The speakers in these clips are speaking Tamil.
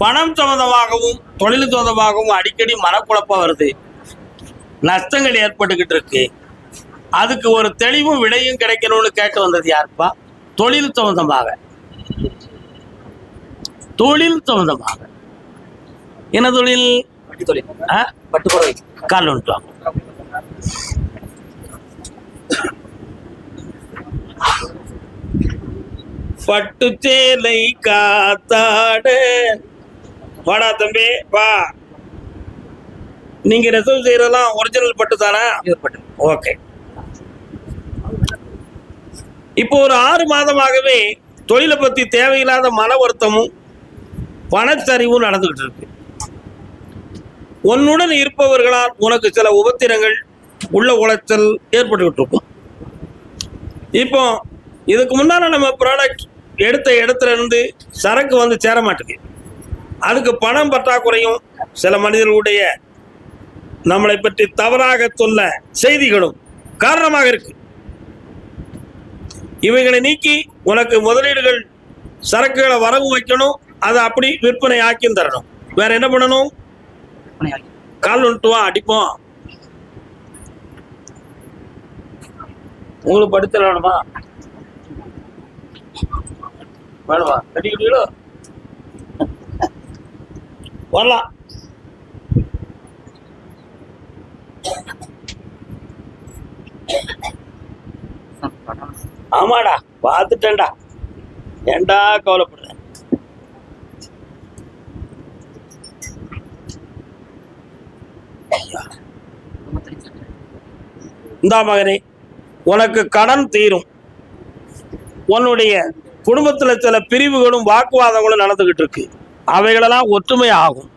பணம் சம்பந்தமாகவும் தொழில் சம்பந்தமாகவும் அடிக்கடி மனக்குழப்பம் வருது, நஷ்டங்கள் ஏற்பட்டுக்கிட்டு இருக்கு. அதுக்கு ஒரு தெளிவும் விடையும் கிடைக்கணும்னு கேட்டு வந்தது யாருப்பா? தொழில் சம்பந்தமாக. தொழில் சம்பந்தமாக என்ன தொழில்? பட்டுப்புடவை. கால் ஒன்று பட்டு சேலை காத்தாட. வாடா தம்பி வா. நீங்க ரிசர்வ் செய்யறதெல்லாம் ஒரிஜினல் பட்டு தானே? ஓகே. இப்போ ஒரு 6 மாதமாகவே தொழிலை பத்தி தேவையில்லாத மன வருத்தமும் பணச்சரிவும் நடந்துகிட்டு இருக்கு. உன்னுடன் இருப்பவர்களால் உனக்கு சில உபத்திரங்கள், உள்ள உளைச்சல் ஏற்பட்டுக்கிட்டு இருக்கும். இப்போ இதுக்கு முன்னால நம்ம ப்ராடக்ட் எடுத்த இடத்துல இருந்து சரக்கு வந்து சேர மாட்டேங்குது. அதுக்கு பணம் பற்றாக்குறையும், சில மனிதர்களுடைய நம்மளை பற்றி தவறாக சொல்ல செய்திகளும் காரணமாக இருக்கு. இவைகளை நீக்கி உனக்கு முதலீடுகள், சரக்குகளை வரவு வைக்கணும், அதை அப்படி விற்பனை ஆக்கியும் தரணும். வேற என்ன பண்ணணும்? கால் வந்துட்டு வா, அடிப்போம். உங்களுக்கு படித்தல வேணுமா? வேணுமா? கட்டிக்கிட்டீங்களோ? வரலாம். ஆமாடா, பார்த்துட்டேன்டா. ஏண்டா கவலைப்படுற? இந்தா மகனே, உனக்கு கடன் தீரும். உன்னுடைய குடும்பத்துல சில பிரிவுகளும் வாக்குவாதங்களும் நடந்துகிட்டு இருக்கு. அவைகளெல்லாம் ஒற்றுமை ஆகும்.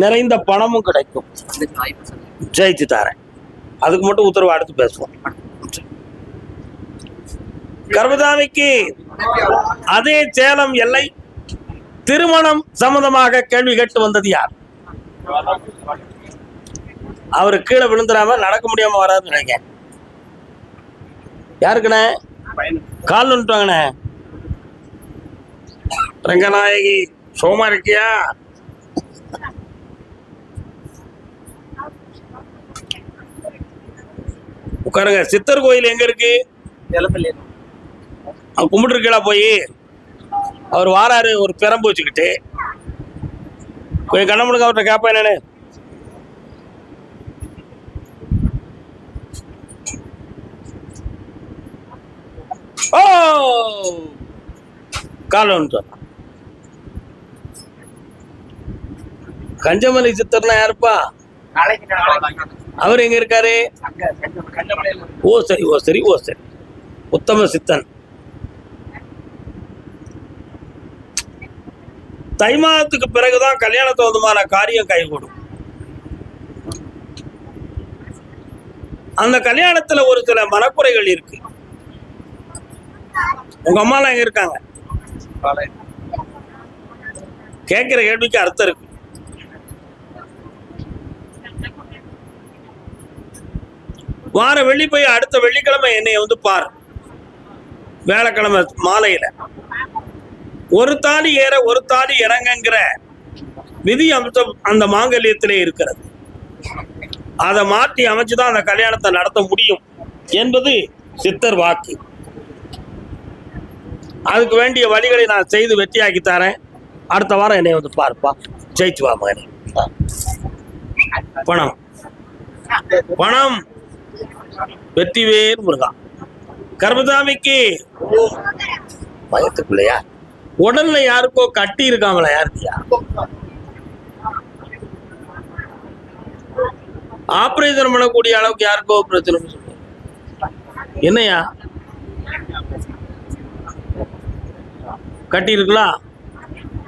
நிறைந்த பணமும் கிடைக்கும். ஜெயிச்சு தரேன். அதுக்கு மட்டும் உத்தரவு அடுத்து பேசுவோம். கர்மதாமிக்கு அதே சேலம் எல்லை திருமணம் சம்பந்தமாக கேள்வி கேட்டு வந்தது யார்? அவரு கீழே விழுந்துடாம நடக்க முடியாம வராது நினைக்க. யாருக்குண்ணே? கால் வந்துட்டாங்கண்ணே. ரங்கநாயகி சோமா இருக்கியா? உட்காருங்க. சித்தர் கோயில் எங்க இருக்கு? கும்பிட்டு இருக்கா? போய் அவர் வாராரு ஒரு பெரம்பு வச்சுக்கிட்டு. கொஞ்சம் கண்ண முடுங்க, அவர்கிட்ட கேப்பா என்னன்னு. ஓ கால் ஒன்று. கஞ்சமலை சித்தர்னா யாருப்பா? அவர் எங்க இருக்காரு? ஓ சரி, ஓ சரி, ஓ சரி. உத்தம சித்தன். தை மாதத்துக்கு பிறகுதான் கல்யாணத்து வந்தமான காரியம் கைகூடும். அந்த கல்யாணத்துல ஒரு சில மனக்குறைகள் இருக்கு. உங்க அம்மா எல்லாம் எங்க இருக்காங்க? கேட்கிற கேள்விக்கு அர்த்தம் இருக்கு. வார வெள்ளி போய் அடுத்த வெள்ளிக்கிழமை என்னைய வந்து பாரு. வேலைக்கிழமை மாலையில ஒரு தாலி ஏற ஒரு தாலி இறங்குங்கிற விதி அம்சம் அந்த மாங்கல்யத்திலே இருக்கிறது. அதை மாற்றி அமைச்சுதான் அந்த கல்யாணத்தை நடத்த முடியும் என்பது சித்தர் வாக்கு. அதுக்கு வேண்டிய வழிகளை நான் செய்து வெற்றியாக்கி தரேன். அடுத்த வாரம் என்னை வந்து பார்ப்பா. ஜெயிச்சு வா மகனே. பணம் பணம் வெற்றிவேல் முருகா. கர்மசாமிக்கு பயத்துக்குள்ளையா? உடல்ல யாருக்கோ கட்டி இருக்காங்களா? யாருக்கியா? ஆபரேஷன் பண்ணக்கூடிய அளவுக்கு யாருக்கோ பிரச்சனை. என்னையா கட்டி இருக்கலாம்?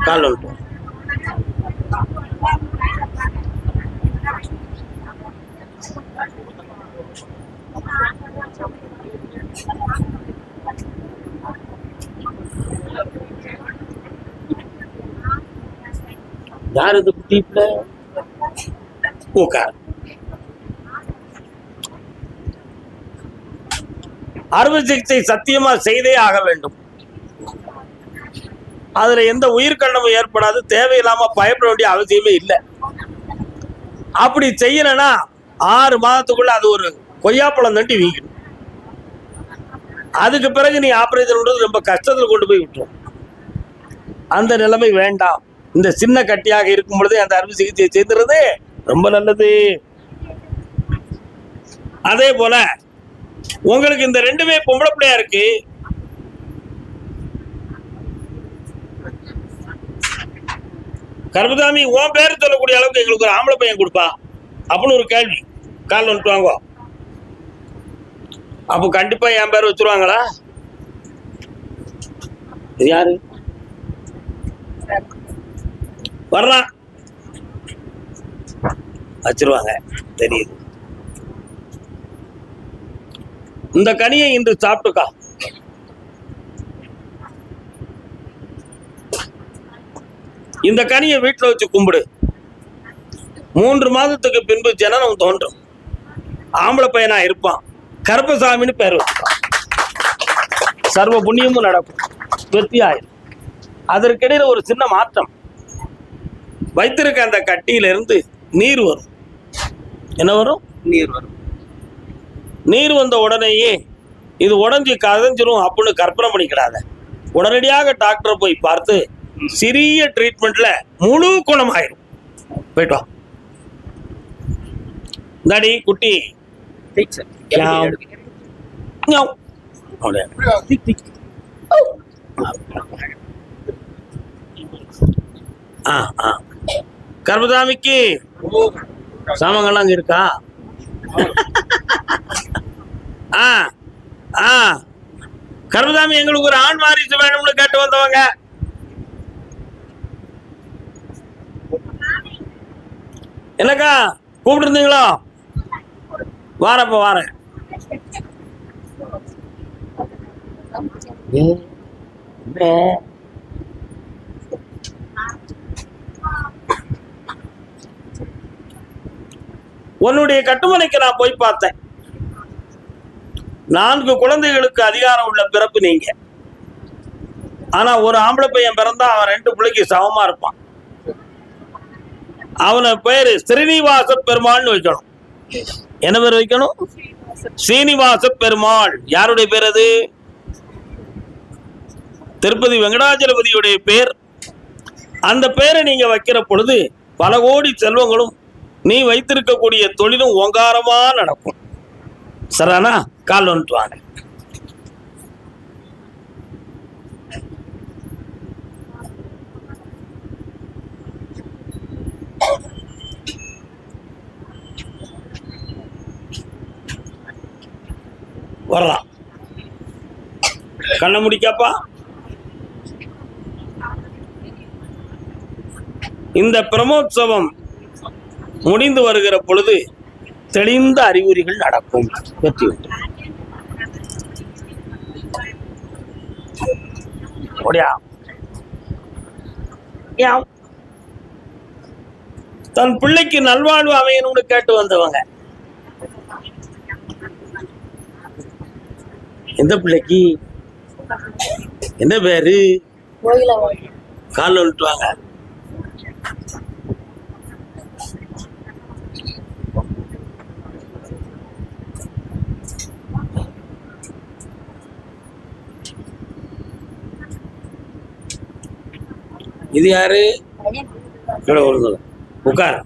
கால் வந்துட்டு யார்? இது குட்டிப்புல உட்கார். அறுவை சிகிச்சை சத்தியமா செய்தே ஆக வேண்டும். அதுல எந்த உயிர்கண்டமும் ஏற்படாது, தேவையில்லாம பயப்பட வேண்டிய அவசியமே இல்லை. அப்படி செய்யலன்னா 6 மாதத்துக்குள்ள அது ஒரு கொய்யாப்பழம் தண்டி வீக்கணும். அதுக்கு பிறகு நீ ஆபரேஷன் பண்றது ரொம்ப கஷ்டத்துல கொண்டு போய் விட்டுரும். அந்த நிலைமை வேண்டாம். இந்த சின்ன கட்டியாக இருக்கும் பொழுது அந்த அறுவை சிகிச்சை செய்துறது ரொம்ப நல்லது. அதே போல உங்களுக்கு இந்த 2மே பொம்பளை பிள்ளையா இருக்கு. கருப்பசாமி, உன் பேரு சொல்லக்கூடிய அளவுக்கு எங்களுக்கு ஒரு ஆம்பளை பையன் கொடுப்பா அப்படின்னு ஒரு கேள்வி காலில் வந்துட்டு வாங்க. அப்போ கண்டிப்பா என் பேர் வச்சிருவாங்களா? யாரு வர்றான் வச்சிருவாங்க தெரியுது. இந்த கனியை இன்று சாப்பிட்டுக்கா. இந்த கனியை வீட்டுல வச்சு கும்பிடு. 3 மாதத்துக்கு பின்பு ஜனனம் தோன்றும். ஆம்பளை பையனா இருப்பான். கருப்பசாமின்னு பேர் வச்சுப்பான். சர்வ புண்ணியமும் நடக்கும், வெற்றி ஆயிரும். அதற்கிடையில ஒரு சின்ன மாற்றம். வைத்திருக்க அந்த கட்டியிலிருந்து நீர் வரும். என்ன வரும்? நீர் வரும். நீர் வந்த உடனேயே இது உடஞ்சி கதஞ்சிரும் அப்படின்னு கற்பனை பண்ணிக்கிடாத. உடனடியாக டாக்டரை போய் பார்த்து சிறிய ட்ரீட்மெண்ட்ல முழு குணம் ஆயிரும். போயிட்டு வா. தாடி குட்டி. கர்மசாமிக்கு சாமங்கள்லாம் அங்க இருக்கா? கர்மசாமி, எங்களுக்கு ஒரு ஆண் வாரிசு வேணும்னு கேட்டு வந்தவங்க. என்னக்கா கூப்பிட்டு இருந்தீங்களோ? வாரப்ப வாரேன். உன்னுடைய கட்டுமனைக்கு நான் போய் பார்த்தேன். 4 குழந்தைகளுக்கு அதிகாரம் உள்ள பிறப்பு நீங்க. ஆனா ஒரு ஆம்பளை பையன் பிறந்தா அவன் 2 பிள்ளைக்கு சமமா இருப்பான். அவனை பேரு ஸ்ரீனிவாச பெருமாள்னு வைக்கணும். என்ன பேர் வைக்கணும்? ஸ்ரீனிவாச பெருமாள். யாருடைய பேர் அது? திருப்பதி வெங்கடாஜலபதியுடைய பேர். அந்த பேரை நீங்க வைக்கிற பொழுது பல கோடி செல்வங்களும் நீ வைத்திருக்கக்கூடிய தொழிலும் ஓங்காரமா நடக்கும். சரானா, கால் வந்துட்டு வாங்க. வரலாம். கண்ண முடிக்காப்பா. இந்த பிரமோற்சவம் முடிந்து வருகிற பொழுது தெளிந்த அறிகுறிகள் நடக்கும். வெற்றி உண்டு. தன் பிள்ளைக்கு நல்வாழ்வு அமையணும்னு கேட்டு வந்தவங்க. எந்த பிள்ளைக்கு என்ன பேரு? கால் வந்துட்டு வாங்க. இது யாரு? உட்கார்.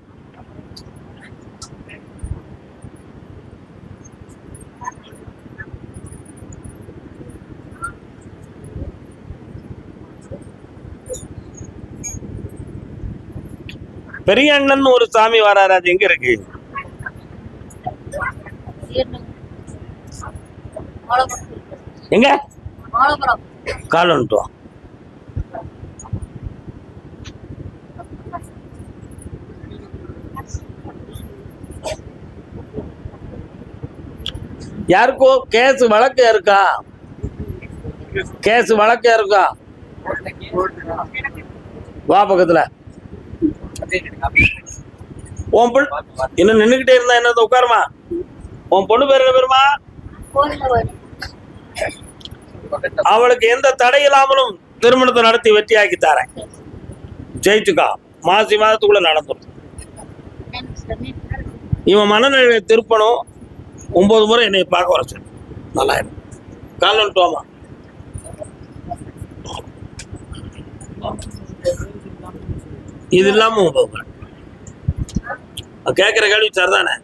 பெரிய அண்ணன் ஒரு சாமி வராரு. அது எங்க இருக்கு? எங்க? கால் வந்துட்டு. யாருக்கோ கேஸ் வழக்கு இருக்கா? கேஸ் வழக்கு இருக்கா? வா பக்கத்துல. உன் பொண்ணு இன்னும் நின்னுகிட்டே இருந்தா என்ன? உட்காருமா. உன் பொண்ணு பேர் என்ன பேருமா? அவளுக்கு எந்த தடை இல்லாமலும் திருமணத்தை நடத்தி வெற்றியாக்கி தரேன். ஜெயிச்சுக்கா. மாசி மாதத்துக்குள்ள நடந்துடும். இவன் மனநிலையை திருப்பணும். 9 முறை என்னை பார்க்க வர சொல்லு. நல்லா இருக்கும். கால் வந்துட்டோமா? இது இல்லாம 9 முறை கேட்கிற கேள்வி சரிதானே?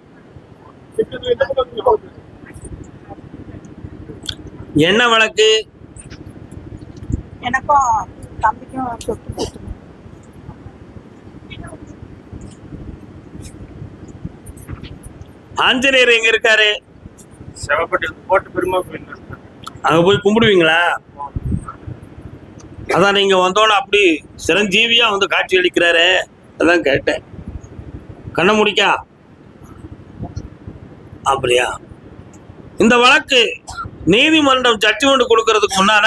என்ன வழக்கு? எனக்கும் தம்பிக்கும் சொத்து கொடுத்துருங்க. ஆஞ்சநேயர் எங்க இருக்காரு? செவப்பட்டி கோட்டை பெருமாள் கோயில் அங்க போய் கும்பிடுவீங்களா? அதான் நீங்க வந்தோன்னு அப்படி சிரஞ்சீவியா வந்து காட்சி அளிக்கிறாரு. அதான் கேட்டேன். கண்ண முடிக்கா? அப்படியா? இந்த வழக்கு நீதிமன்றம் ஜட்ஜ்மெண்ட் கொடுக்கறதுக்கு முன்னால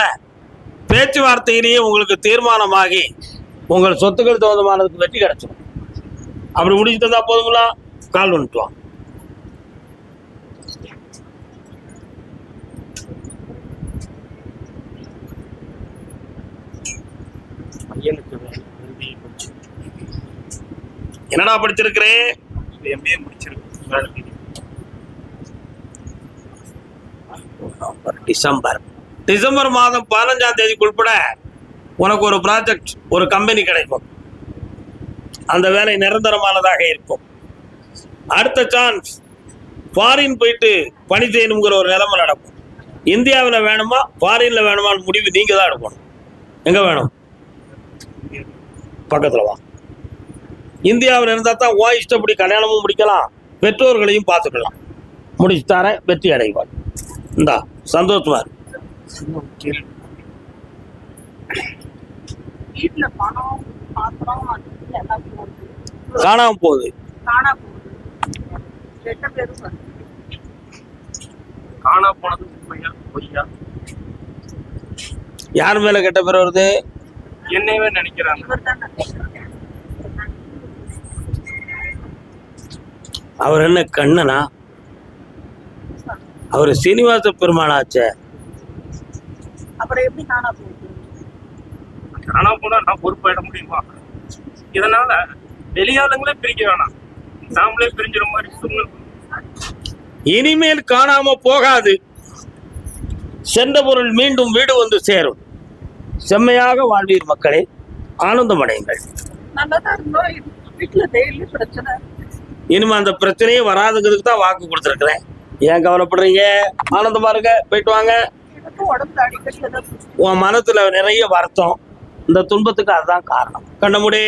பேச்சுவார்த்தையிலேயே உங்களுக்கு தீர்மானமாகி உங்கள் சொத்துக்கள் தகுந்தமானதுக்கு வெற்றி கிடைச்சிடும். அப்படி முடிச்சு தந்தா போதுங்களா? கால் வந்துட்டுவான். என்னடா படிச்சிருக்கிறேன்? எம்பிஏ முடிச்சிருக்கு. டிசம்பர் மாதம் 15ஆம் தேதிக்கு உட்பட உனக்கு ஒரு ப்ராஜெக்ட், ஒரு கம்பெனி கிடைக்கும். அந்த வேலை நிரந்தரமானதாக இருக்கும். அடுத்த சான்ஸ் ஃபாரின் போயிட்டு பணி செய்யணுங்கிற ஒரு நிலைமை நடக்கும். இந்தியாவில் வேணுமா ஃபாரின்ல வேணுமான்னு முடிவு நீங்க தான் எடுக்கணும். எங்க வேணும்? பக்கத்துல வா. இந்தியாவில் இருந்தால் தான் ஓ இஷ்டப்படி கல்யாணமும் முடிக்கலாம், பெற்றோர்களையும் பார்த்துக்கலாம். முடிச்சு தரேன், வெற்றி அடைவாள். இந்தா சந்தோஷமா இருக்கு. வீட்டுல பணம் பாத்திரம் அது எல்லாம் போகுது. காணாம போகுது. காணா போகுது. 2 பேரும் வருது. காணா போனது உண்மையா பொய்யா? யார் மேல கெட்ட பேர் வருது? என்னையவே நினைக்கிறாங்க. இவர்தான் நினைக்கிறாங்க. அவர் என்ன கண்ணனா? அவர் சீனிவாச பெருமாளாச்சே. அப்புறம் எப்படி காணா போகுது? காணா போனா நான் பொறுப்பாயிட முடியுமா? இதனால வெளியாளுங்களே பிரிக்க வேணாம், நாமளே பிரிஞ்சிட மாதிரி சூழ்நிலை. இனிமேல் காணாம போகாது. சென்ற பொருள் மீண்டும் வீடு வந்து சேரும். செம்மையாக வாழ்வீர் மக்களே, ஆனந்தம் அடையுங்கள். நல்லதா இருந்தோம். வீட்டுல டெய்லி பிரச்சனை. இனிமே அந்த பிரச்சனையே வராதுங்கிறதுக்கு தான் வாக்கு கொடுத்துருக்குறேன். ஏன் கவலைப்படுறீங்க? ஆனந்தமா இருங்க, போயிட்டு வாங்க. எனக்கும் உடம்புல அடிக்கடி ஏதாவது உன் மனத்துல நிறைய வருத்தம். இந்த துன்பத்துக்கு அதுதான் காரணம். கண்ண முடி.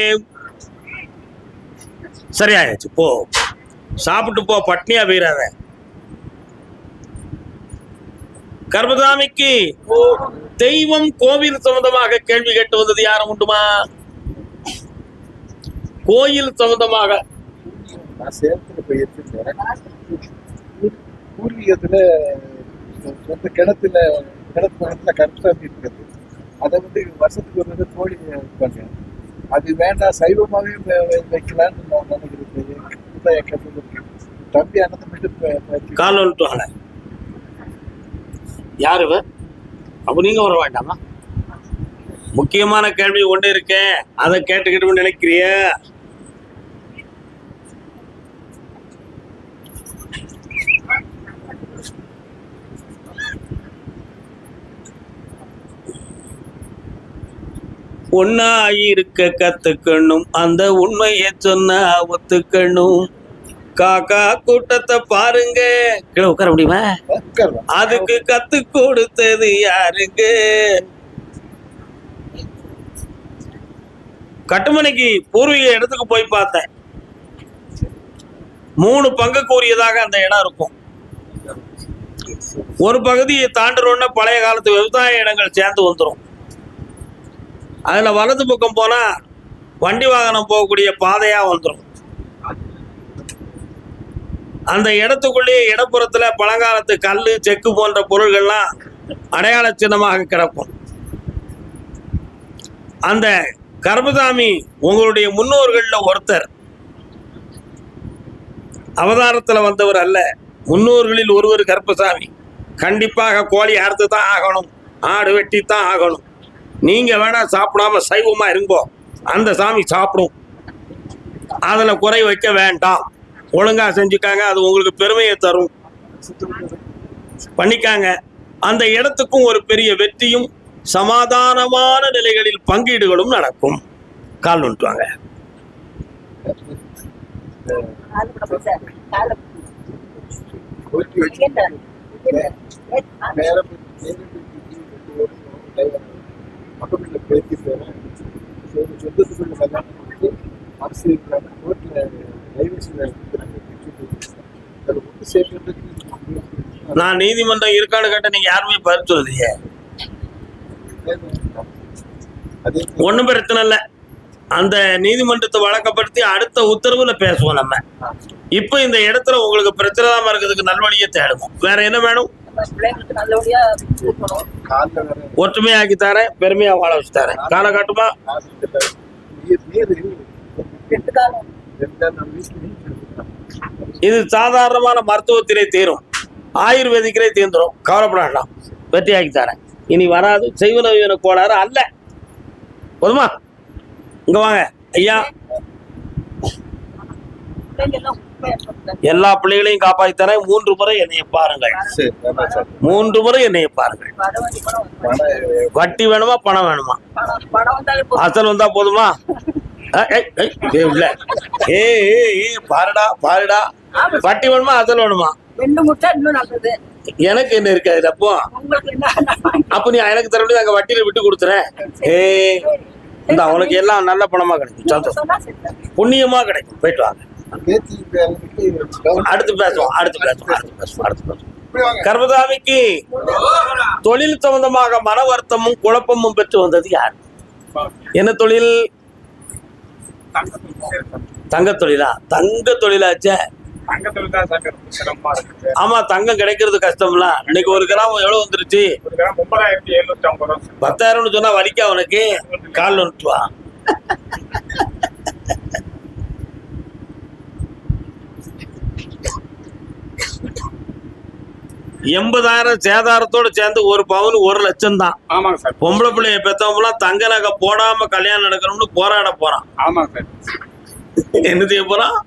சரியாயிடுச்சு, போ சாப்பிட்டு போ, பட்னியா போயிடாத. கர்மதாமிக்கு தெய்வம் கோவில் சம்பந்தமாக கேள்வி கேட்டு வந்தது யாரும் உண்டுமா? கோயில் சம்பந்தமாக நான் சேலத்துல போயிருக்கேன். பூர்வீகத்துல சொந்த கிணத்துல பக்கத்துல கருப்பசாமி இருக்குது. அதை வந்து வருஷத்துக்கு ஒரு தடவை கோழி வைப்பாங்க. அது வேண்டாம், சைவமாவே வைக்கலான்னு நான் நினைக்கிறேன். தம்பி அனந்த மட்டும் கால் வந்துட்டு யாரு அப்ப நீங்க வர வேண்டாமா? முக்கியமான கேள்வி கொண்டு இருக்கேன், அதை கேட்டுக்கிட்டு நினைக்கிறிய? ஒன்னா இருக்க கத்துக்கணும், அந்த உண்மையை சொன்னா ஒத்துக்கணும். காக்கா கூட்டத்தை பாருங்க. கீழே உட்கார முடியுமா? அதுக்கு கத்து கொடுத்தது யாருங்க? கட்டுமனைக்கு பூர்வீக இடத்துக்கு போய் பார்த்தேன். 3 பங்கு கூறியதாக அந்த இடம் இருக்கும். ஒரு பகுதியை தாண்டுறோன்னா பழைய காலத்து விவசாய இடங்கள் சேர்ந்து வந்துடும். அதுல வலது பக்கம் போனா வண்டி வாகனம் போகக்கூடிய பாதையா வந்துடும். அந்த இடத்துக்குள்ளேயே இடப்புறத்துல பழங்காலத்து கல்லு, செக்கு போன்ற பொருள்கள்லாம் அடையாள சின்னமாக கிடக்கும். அந்த கர்மசாமி உங்களுடைய முன்னோர்கள்ல ஒருத்தர். அவதாரத்துல வந்தவர் அல்ல, முன்னோர்களில் ஒருவர் கருப்பசாமி. கண்டிப்பாக கோழி அறுத்து தான் ஆகணும், ஆடு வெட்டி தான் ஆகணும். நீங்க வேணா சாப்பிடாம சைவமா இருங்கோ, அந்த சாமி சாப்பிடும். அதுல குறை வைக்க வேண்டாம். ஒழுங்கா செஞ்சுக்காங்க, அது உங்களுக்கு பெருமையை தரும். பண்ணிக்காங்க. அந்த இடத்துக்கும் ஒரு பெரிய வெற்றியும் சமாதானமான நிலைகளில் பங்கீடுகளும் நடக்கும். கால் வந்துட்டுவாங்க. கோரிக்கை வச்சு நேரம் மக்கள் பேசி சொந்தத்துக்குள்ள கல்யாணம் கொடுத்து அரசு கோர்ட்டில் டைவர்ஷன் ஒன்று சேர்க்கிறதுக்கு நான் நீதிமன்றம் இருக்கான்னு கேட்ட நீங்க யாருமே பதில் சொல்லலையே. அதே ஒண்ணும் பிரச்சனை இல்லை. அந்த நீதிமன்றத்தை வழக்கப்படுத்தி அடுத்த உத்தரவுல பேசுவோம் நம்ம. இப்ப இந்த இடத்துல உங்களுக்கு பிரச்சனை தான் இருக்கிறதுக்கு நல்வழியை தேடுவோம். வேற என்ன வேணும்? பிள்ளைங்களுக்கு நல்லபடியா கொடுக்கணும். காலில் வர ஒற்றுமையாக்கி தரேன், பெருமையா வாழ வச்சு தரேன். காலை காட்டுமா? நீர் ரெண்டு காலம் நம்ம வீட்டில் இது சாதாரணமான மருத்துவத்திலே தீரும், ஆயுர்வேதிக்கிலே தீர்ந்துடும். கவலைப்பட வேண்டாம், வெற்றியாக்கி தரேன். இனி வராது செய்வன கோளாறு அல்ல. போதுமா? இங்க வாங்க ஐயா. பிள்ளைங்க எல்லாம் உண்மையா சொல்றாங்க. எல்லா பிள்ளைகளையும் காப்பாற்றி தரேன். 3 முறை என்னைய பாருங்கள். சரி நல்லா சார் 3 முறை என்னைய பாருங்கள். வடவழி படம் வந்து பணம் வட்டி வேணுமா பணம் வேணுமா? படம் வந்தாலே போதும். அசல் வந்தா போதுமா? பாருடா பாருடா. வட்டி வேணுமா அசல் வேணுமா? ரெண்டு முட்டை இன்னும் நல்லது. எனக்கு என்ன இருக்காது அப்போ? உங்களுக்கு என்ன அப்ப நீ எனக்கு தர முடியாது, அங்க வட்டியில விட்டு கொடுத்துறேன். இந்த அவனுக்கு எல்லாம் நல்ல பணமா கிடைக்கும், சந்தோஷம், சொன்னா சரி. புண்ணியமா கிடைக்கும். போயிட்டு வாங்க. பேத்தி பேரனுக்கு அடுத்து பேசுவோம். கர்மதாமிக்கு தொழில் சம்பந்தமாக மன வருத்தமும் குழப்பமும் பெற்று வந்தது யார்? என்ன தொழில்? தங்க தொழிலா? தங்க தொழிலாச்சே. தங்கத்துல தான் சார் ரொம்ப சிரமமா இருக்குது. ஆமா, தங்கம் கிடைக்கிறது கஷ்டம்ல. இன்னைக்கு 1 கிராம் எவ்வளவு வந்துருச்சு? ஒரு கிராம் 9,750 ரூபா சார். 10,000 சொன்னா வலிக்கா அவனுக்கு? கால் வந்துட்டு வா. $80,000 சேதாரத்தோட சேர்ந்து 1 பவுன் 1 லட்சம் தான். ஆமாங்க சார். பொம்பளை பிள்ளைய பெத்தவங்களாம் தங்க நகை போடாம கல்யாணம் நடக்கணும்னு போராட போறான். ஆமாங்க சார். என்ன செய்ய போறான்?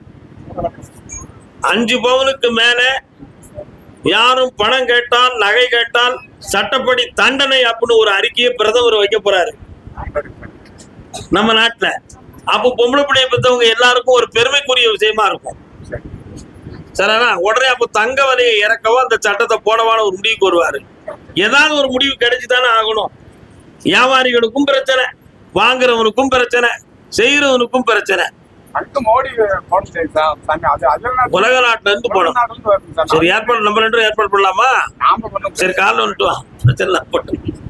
5 பவுனுக்கு மேல யாரும் பணம் கேட்டால் நகை கேட்டால் சட்டப்படி தண்டனை அப்படின்னு ஒரு அறிக்கையை பிரதமர் வைக்க போறாரு நம்ம நாட்டுல. அப்போ பொம்பளை பிள்ளைய பெற்றவங்க எல்லாருக்கும் ஒரு பெருமைக்குரிய விஷயமா இருக்கும். சரிண்ணா? உடனே அப்போ தங்க விலையை இறக்கவோ அந்த சட்டத்தை போடவான ஒரு முடிவுக்கு வருவாரு. ஏதாவது ஒரு முடிவு கிடைச்சுதானே ஆகணும். வியாபாரிகளுக்கும் பிரச்சனை, வாங்குறவனுக்கும் பிரச்சனை, செய்யறவனுக்கும் பிரச்சனை. அடுத்து மோடி போட்டு சார் தங்க அது அதெல்லாம் உலக நாட்டுல இருந்து போடும். நாட்டுல வருது சார். சரி, ஏற்பாடு நம்ம 2 ஏற்பாடு பண்ணலாமா? நாம பண்ணோம் சரி, காலைல வந்துட்டு வா. பிரச்சனை இல்லை, போட்டு.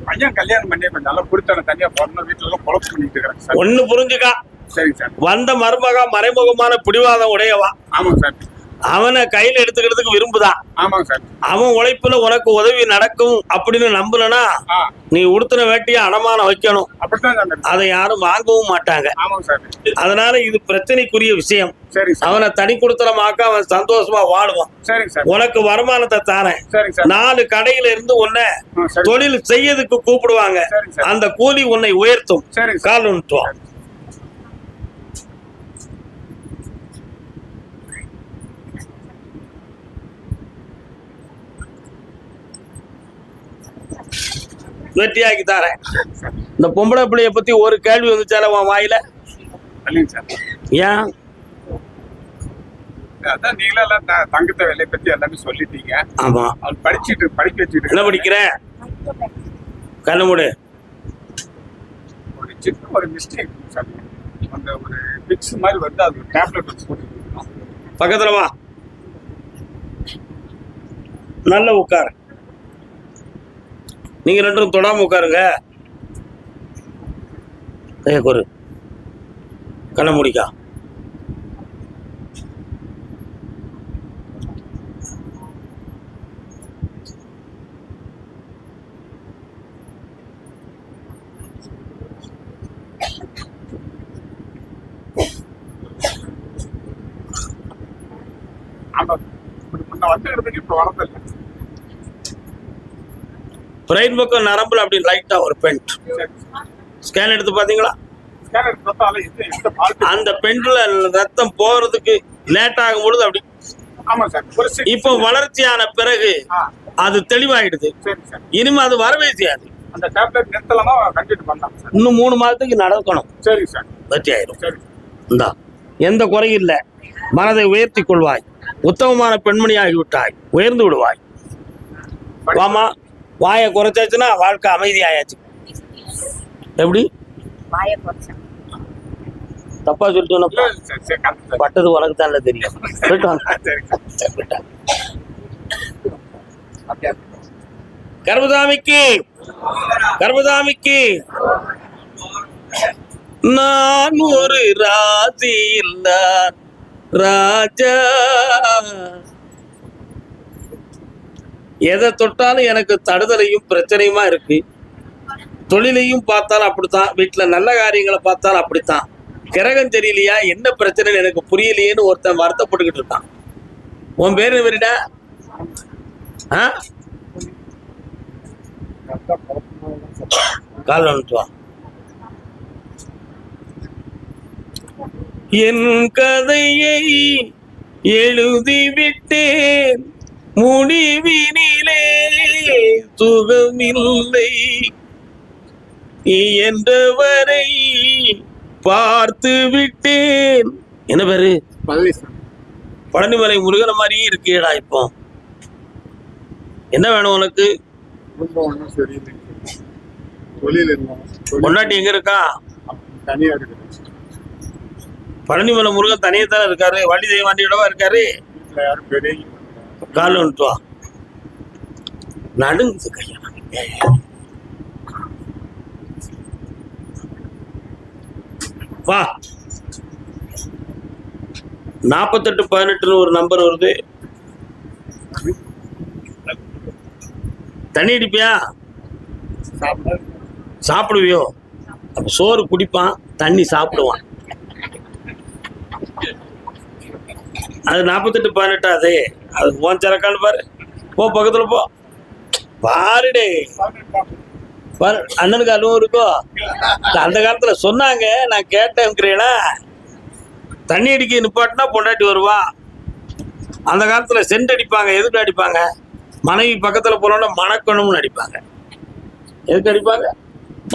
பையன் கல்யாணம் பண்ணி கொஞ்சம் நல்லா பிடிச்சவன தனியா பிறந்த வீட்டுல எல்லாம் குழப்பம் பண்ணிட்டு இருக்கிறேன் சார். ஒண்ணு புரிஞ்சுக்கா, சரிங்க சார். வந்த மருமகா மறைமுகமான பிடிவாதம் உடையவா. ஆமாங்க சார். அவனை கையில எடுத்துக்கிறதுக்கு விரும்புதான். ஆமாங்க சார். அவன் உழைப்புல உனக்கு உதவி நடக்கும் அப்படின்னு நம்பலனா ஆ நீ உடுத்தின வேட்டிய அடமானம் வைக்கணும். அப்படித்தான் சார். அதை யாரும் வாங்கவும் மாட்டாங்க. ஆமாங்க சார். அதனால இது பிரச்சனைக்குரிய விஷயம். சரிங்க சார். அவனை தனி கொடுத்தனமாக்க அவன் சந்தோஷமா வாழுவான். சரிங்க சார். உனக்கு வருமானத்தை தாரேன். சரிங்க சார். 4 கடையில இருந்து உன்னை சரி. தொழில் செய்யறதுக்கு கூப்பிடுவாங்க. சரிங்க சார். அந்த கூலி உன்னை உயர்த்தும். சரிங்க சார். கால் வந்துட்டு வெற்றியாக்கி தரேன். இந்த பொம்பளை பிள்ளைய பத்தி ஒரு கேள்வி வந்துச்சால உன் வாயில? இல்லைங்க சார். ஏன்? அதான் நீங்களே எல்லாம் தங்கத்தை விலையை பத்தி எல்லாமே சொல்லிட்டீங்க. ஆமா, அவன் படிக்க வச்சுட்டு என்ன படிக்கிற? கண்ணு மூடு. ஒரு சின்ன ஒரு மிஸ்டேக் சார். அந்த ஒரு பிக்ஸ் மாதிரி வந்து அது டேப்லெட் வச்சு போட்டுருக்கோம். பக்கத்துல வா, நல்ல உட்காரு. நீங்க 2 தொடாம உட்காருங்க. ஒரு கண்ண முடிக்கா. வந்துக்கிறதுக்கு இப்ப வரதில்லை. பிரெயின் பக்கம் நரம்புல அப்படி லைட்டா ஒரு பெண்ட். ஸ்கேன் எடுத்து பாத்தீங்களா? ஸ்கேன் எடுத்து பார்த்தாலும் எந்த fault இல்ல. அந்த பெண்ட்ல ரத்தம் போறதுக்கு லேட் ஆகும் பொழுது அப்படி. ஆமா சார். ஒரு six- இப்போ வளர்ச்சியான பிறகு ஆ, அது தெளிவாயிடுது. சரி சார். இனிமே அது வரவே செய்யாது. அந்த டேப்லெட் நிறுத்தலமா கண்டினியூ பண்ணலாம் சார். இன்னும் 3 மாதத்துக்கு நடக்கணும். சரி சார். வெற்றி ஆயிரும். சரி. இந்தா எந்த குறையும் இல்லை. மனதை உயர்த்தி கொள்வாய். உத்தமமான பெண்மணி ஆகிவிட்டாய். உயர்ந்து விடுவாய். வாமா, வாயை குறைச்சாச்சுன்னா வாழ்க்கை அமைதி ஆயாச்சு. எப்படி வாயை குறைச்சேன். தப்பா சொல்லிட்டோம்னா இல்ல சார். சரி கரெக்ட் சார். பட்டது உனக்கு தான் தெரியும். விட்டோம். சரி சார். சரி, விட்டேன். அப்படியா? கர்மசாமிக்கு கர்மசாமிக்கு நான் ஒரு ராசி இல்ல ராஜா. எதை தொட்டாலும் எனக்கு தடுதலையும் பிரச்சனையுமா இருக்கு. தொழிலையும் பார்த்தாலும் அப்படித்தான், வீட்டுல நல்ல காரியங்களை பார்த்தாலும் அப்படித்தான். கிரகம் தெரியலையா, என்ன பிரச்சனைன்னு எனக்கு புரியலையேன்னு ஒருத்தன் வருத்தப்பட்டுக்கிட்டு இருக்கான். உன் பேரு விரிடா? ஆ, கரெக்டா பழக்கமானதான் சார். கால் வந்துட்டு வா. என் கதையை எழுதிவிட்டேன், முடிவினிலே சுகமில்லை என்றவரை பார்த்து விட்டேன். என்ன பேரு? பழனி சார். பழனிமலை முருகன மாதிரியே இருக்கேடா. இப்போ என்ன வேணும் உனக்கு? குடும்பம் ஒன்றும் சரியில்லை. தொழில் இல்லை. பொண்டாட்டி எங்க இருக்கா? தனியா இருக்குது. பழனிமலை முருகன் தனியே தானே இருக்காரு. வள்ளி தெய்வாண்டியோடவா இருக்காரு. வீட்டுல யாரும் பெரிய கால் வந்துட்டு வா. நடுங்குது கையா. வா. 4818 ஒரு நம்பர் வருது. தண்ணி அடிப்பியா? சாப்பிட சாப்பிடுவியோ? அப்ப சோறு குடிப்பான், தண்ணி சாப்பிடுவான். அது 4818 அது. அது போன் சரக்கான்னு பாரு. போ பக்கத்துல போ பாருடே. பாரு, அண்ணனுக்கு அனுபவம் இருக்கோ? அந்த காலத்துல சொன்னாங்க, நான் கேட்டேங்கிறேனா. தண்ணி அடிக்க நிப்பாட்டினா பொண்டாட்டி வருவா. அந்த காலத்துல சென்ட் அடிப்பாங்க. எதுக்கு அடிப்பாங்க? மனைவி பக்கத்துல போனோம்னா மணக்கணும்னு அடிப்பாங்க. எதுக்கு அடிப்பாங்க?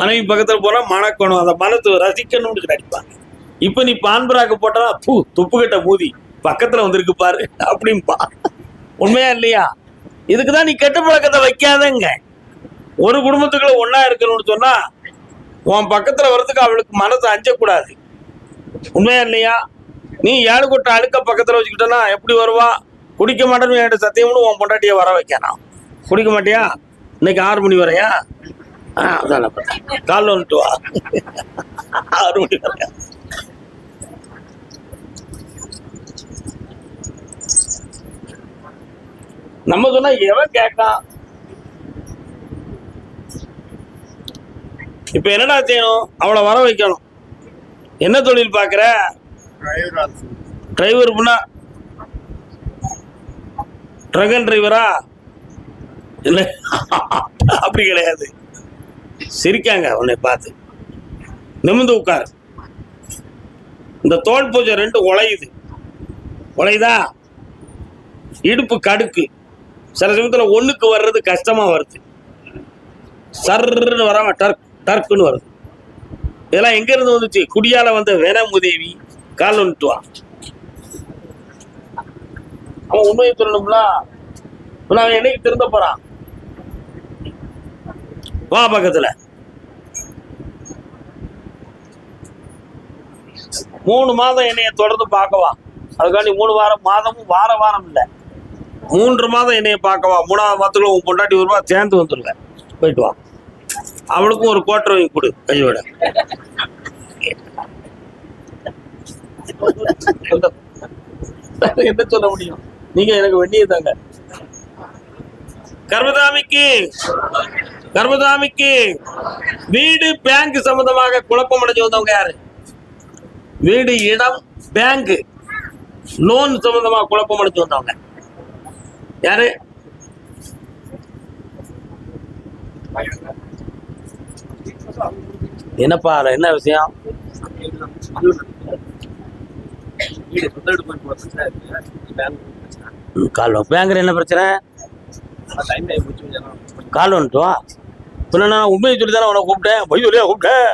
மனைவி பக்கத்துல போனா மணக்கணும், அந்த மனத்தை ரசிக்கணும்னு அடிப்பாங்க. இப்ப நீ பான்பராக்கு போட்டா பூ துப்பு கட்ட மூதி பக்கத்துல வந்திருக்கு பாரு அப்படின்பா. உண்மையா இல்லையா? இதுக்குதான் நீ கெட்ட பழக்கத்தை வைக்காதங்க. ஒரு குடும்பத்துக்குள்ள ஒன்னா இருக்கணும்னு சொன்னா உன் பக்கத்துல வர்றதுக்கு அவளுக்கு மனசு அஞ்சக்கூடாது. உண்மையா இல்லையா? நீ 7 கொட்ட அழுக்க பக்கத்துல வச்சுக்கிட்டனா எப்படி வருவா? குடிக்க மாட்டேன்னு என்கிட்ட சத்தியம்னு உன் பொண்டாட்டிய வர வைக்கணும். குடிக்க மாட்டியா? இன்னைக்கு 6 மணி வரையா? அதான் காலைல வந்துட்டு வா. 6 மணி வரையா? நம்ம சொன்னா எவன் கேட்கான்? இப்ப என்னடா செய்யணும்? அவளை வர வைக்கணும். என்ன தொழில் பாக்குற? டிரைவர் பண்ணா ட்ரக் அண்ட் டிரைவரா? இல்ல அப்படி கிடையாது. சிரிக்காங்க உன்னை பார்த்து. நிமிந்து உட்காரு. இந்த தோல் பூஜை 2 உழையுது. உழையுதா? இடுப்பு கடுக்கு. சில சமயத்துல 1க்கு வர்றது கஷ்டமா வருது. சர்ன்னு வராம டர்க் டர்க்குன்னு வருது. இதெல்லாம் எங்க இருந்து வந்துச்சு? குடியால வந்த வேணாமுதேவி. கால் வந்துட்டு வா. அவன் உண்மையை சொல்லணும்ல. அவன் என்னைக்கு திருந்த போறான்? வா பக்கத்துல. 3 மாதம் என்னைய தொடர்ந்து பார்க்கவா. அதுக்காண்டி 3 வாரம் மாதமும் வாரம் இல்லை, 3 மாதம் என்னைய பார்க்கவா. 3ஆவது மாதத்துல உன் பொண்டாட்டி வருவா, சேர்ந்து வந்துருங்க. போயிட்டு வா. அவளுக்கும் ஒரு கோட்டை வாங்கி கொடு கையோட. என்ன சொல்ல முடியும்? நீங்க எனக்கு வெண்ணியை தாங்க. கர்மதாமிக்கு வீடு பேங்க் சம்பந்தமாக குழப்பம் அடைஞ்சு வந்தவங்க யாரு? வீடு, இடம், பேங்க், லோன் சம்பந்தமாக குழப்பம் அடைஞ்சு வந்தவங்க. யாரு? என்னப்பா அதுல என்ன விஷயம்? வீடு சொந்த வீடு போய் பிரச்சனை இருக்கு. கால் பேங்கர் என்ன பிரச்சனை? டைம் ஆகி போச்சு. கால் வந்துட்டு வா. பின்ன நான் உண்மையை சொல்லி தானே உனக்கு கூப்பிட்டேன், பொய் சொல்லியா கூப்பிட்டேன்?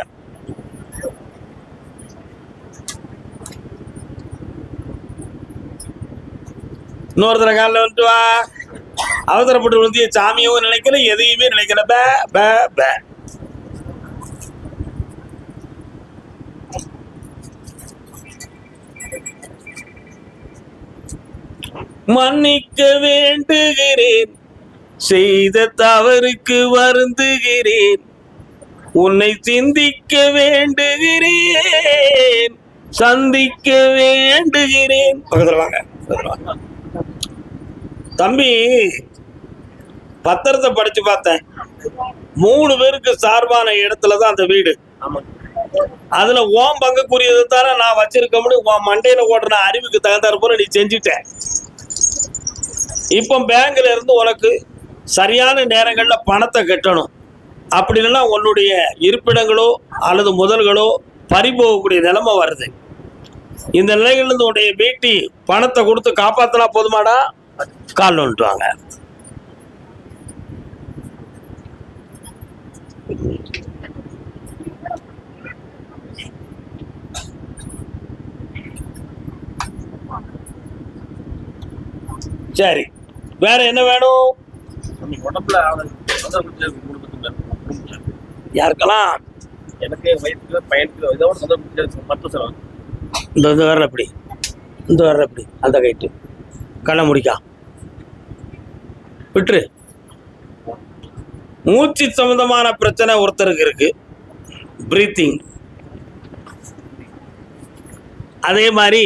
இன்னொருத்தர காலில் வந்துட்டு வா. அவசரப்பட்டு விழுந்திய சாமியும் நினைக்கல, எதையுமே நினைக்கல. பே பே பே. மன்னிக்க வேண்டுகிறேன், செய்த தவறுக்கு வருந்துகிறேன், உன்னை சிந்திக்க வேண்டுகிறேன், சந்திக்க வேண்டுகிறேன். பக்கத்துல வாங்க, பக்கத்துல வாங்க. தம்பி, பத்திரத்தை படிச்சு பார்த்தேன். 3 பேருக்கு சார்பான இடத்துல தான் அந்த வீடு. அதுல ஓம் பங்குக்குரியது தானே நான் வச்சிருக்கோம்னு உன் மண்டையில ஓடுற அறிவுக்கு தகுந்தாறு போல நீ செஞ்சுட்ட. இப்போ பேங்க்ல இருந்து உனக்கு சரியான நேரங்கள்ல பணத்தை கட்டணும். அப்படி இல்லைன்னா உன்னுடைய இருப்பிடங்களோ அல்லது முதல்களோ பறிபோகக்கூடிய நிலைமை வருது. இந்த நிலைகள்ல இருந்து உன்னுடைய பேட்டி பணத்தை கொடுத்து காப்பாத்தினா போதுமாடா? கால் வந்துட்டுவாங்க. சரி, வேற என்ன வேணும்? உடம்புல குடும்பத்துல யாருக்கெல்லாம்? எனக்கு வயிற்றுல பையனுக்கு இதோட சொந்த மருத்துவ செலவு. இந்த வரல எப்படி, இந்த வரல எப்படி, அந்த கைட்டு கண்ணை முடிக்கா விட்டுரு. மூச்சு சம்பந்தமான பிரச்சனை ஒருத்தருக்கு இருக்கு, பிரீத்திங். அதே மாதிரி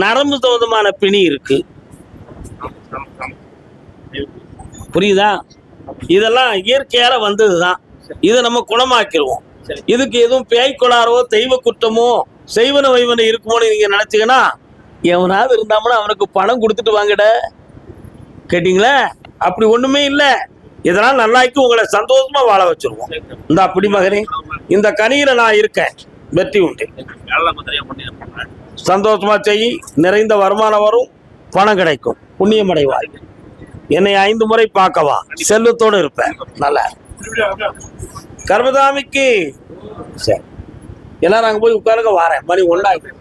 நரம்பு சம்பந்தமான பிணி இருக்கு. புரியுதா? இதெல்லாம் இயற்கையால வந்ததுதான். இதை நம்ம குணமாக்கிடுவோம். இதுக்கு எதுவும் பேய்கொளாரோ தெய்வ குற்றமோ செய்வன வைவன இருக்குமோன்னு நீங்க நினைச்சீங்கன்னா, எவனாவது இருந்தாமனா அவனுக்கு பணம் கொடுத்துட்டு வாங்கட. கேட்டீங்களா? அப்படி ஒண்ணுமே இல்லை. இதெல்லாம் நல்லாக்கி உங்களை சந்தோஷமா வாழ வச்சிருவோம். இந்த அப்படி மகனே, இந்த கனியில நான் இருக்கேன், வெற்றி உண்டு. சந்தோஷமா செய், நிறைந்த வருமானம் வரும், பணம் கிடைக்கும், புண்ணியம் அடைவாய். என்னை 5 முறை பார்க்கவா, செல்வத்தோடு இருப்பேன். நல்ல கர்மதாமிக்கு. சரி, எல்லாரும் அங்க போய் உட்காருங்க, வாரேன். மணி 1 ஆயிடுச்சு.